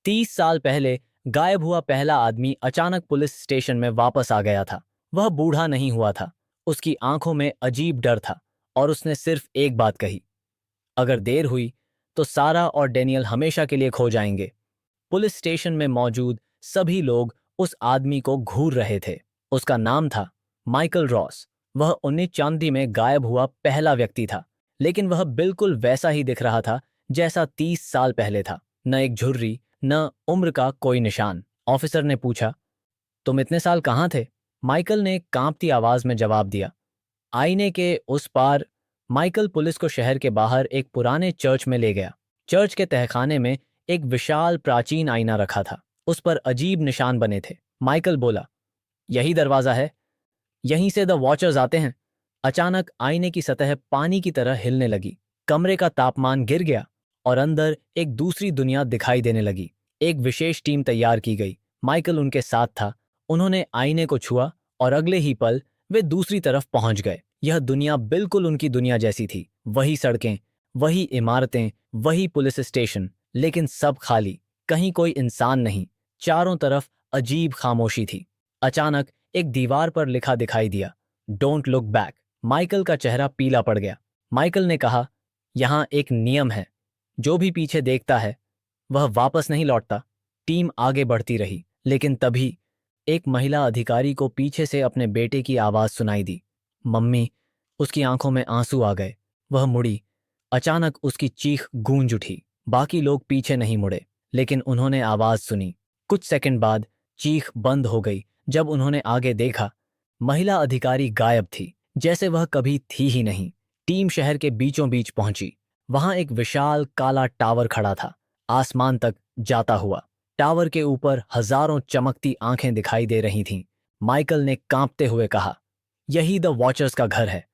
30 साल पहले गायब हुआ पहला आदमी अचानक पुलिस स्टेशन में वापस आ गया था। वह बूढ़ा नहीं हुआ था। उसकी आंखों में अजीब डर था और उसने सिर्फ एक बात कही, अगर देर हुई तो सारा और डेनियल हमेशा के लिए खो जाएंगे। पुलिस स्टेशन में मौजूद सभी लोग उस आदमी को घूर रहे थे। उसका नाम था माइकल रॉस। वह 1994 में गायब हुआ पहला व्यक्ति था, लेकिन वह बिल्कुल वैसा ही दिख रहा था जैसा 30 साल पहले था। न एक झुर्री, न उम्र का कोई निशान। ऑफिसर ने पूछा, तुम इतने साल कहाँ थे? माइकल ने कांपती आवाज में जवाब दिया, आईने के उस पार। माइकल पुलिस को शहर के बाहर एक पुराने चर्च में ले गया। चर्च के तहखाने में एक विशाल प्राचीन आईना रखा था। उस पर अजीब निशान बने थे। माइकल बोला, यही दरवाजा है, यहीं से द वॉचर्स आते हैं। अचानक आईने की सतह पानी की तरह हिलने लगी। कमरे का तापमान गिर गया और अंदर एक दूसरी दुनिया दिखाई देने लगी। एक विशेष टीम तैयार की गई। माइकल उनके साथ था। उन्होंने आईने को छुआ और अगले ही पल वे दूसरी तरफ पहुंच गए। यह दुनिया बिल्कुल उनकी दुनिया जैसी थी। वही सड़कें, वही इमारतें, वही पुलिस स्टेशन, लेकिन सब खाली। कहीं कोई इंसान नहीं। चारों तरफ अजीब खामोशी थी। अचानक एक दीवार पर लिखा दिखाई दिया, डोंट लुक बैक। माइकल का चेहरा पीला पड़ गया। माइकल ने कहा, यहां एक नियम है, जो भी पीछे देखता है वह वापस नहीं लौटता। टीम आगे बढ़ती रही, लेकिन तभी एक महिला अधिकारी को पीछे से अपने बेटे की आवाज सुनाई दी, मम्मी। उसकी आंखों में आंसू आ गए। वह मुड़ी। अचानक उसकी चीख गूंज उठी। बाकी लोग पीछे नहीं मुड़े, लेकिन उन्होंने आवाज सुनी। कुछ सेकंड बाद चीख बंद हो गई। जब उन्होंने आगे देखा, महिला अधिकारी गायब थी, जैसे वह कभी थी ही नहीं। टीम शहर के बीचों बीच पहुंची। वहां एक विशाल काला टावर खड़ा था, आसमान तक जाता हुआ। टावर के ऊपर हजारों चमकती आंखें दिखाई दे रही थीं। माइकल ने कांपते हुए कहा, यही द वॉचर्स का घर है।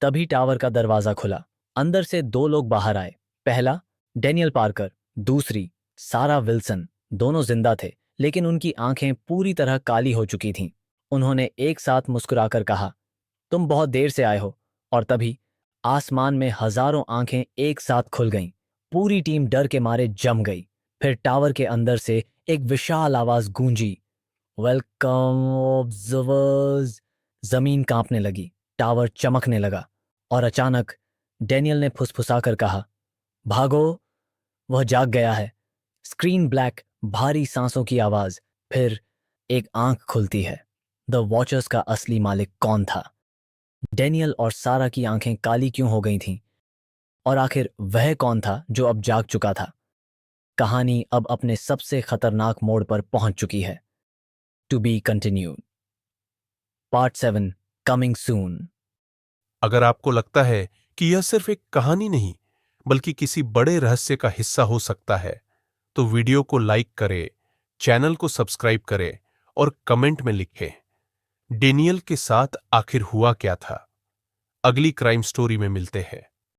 तभी टावर का दरवाजा खुला। अंदर से दो लोग बाहर आए। पहला डेनियल पार्कर, दूसरी सारा विल्सन। दोनों जिंदा थे, लेकिन उनकी आंखें पूरी तरह काली हो चुकी थीं। उन्होंने एक साथ मुस्कुराकर कहा, तुम बहुत देर से आए हो। और तभी आसमान में हजारों आंखें एक साथ खुल गईं। पूरी टीम डर के मारे जम गई। फिर टावर के अंदर से एक विशाल आवाज गूंजी, वेलकम ऑब्जर्वर्स। जमीन कांपने लगी, टावर चमकने लगा और अचानक डेनियल ने फुसफुसाकर कहा, भागो, वह जाग गया है। स्क्रीन ब्लैक, भारी सांसों की आवाज। फिर एक आंख खुलती है। द वॉचर्स का असली मालिक कौन था? डेनियल और सारा की आंखें काली क्यों हो गई थीं? और आखिर वह कौन था जो अब जाग चुका था? कहानी अब अपने सबसे खतरनाक मोड़ पर पहुंच चुकी है। To be continued. Part 7 coming soon. अगर आपको लगता है कि यह सिर्फ एक कहानी नहीं बल्कि किसी बड़े रहस्य का हिस्सा हो सकता है, तो वीडियो को लाइक करें, चैनल को सब्सक्राइब करें और कमेंट में लिखें, डेनियल के साथ आखिर हुआ क्या था। अगली क्राइम स्टोरी में मिलते हैं।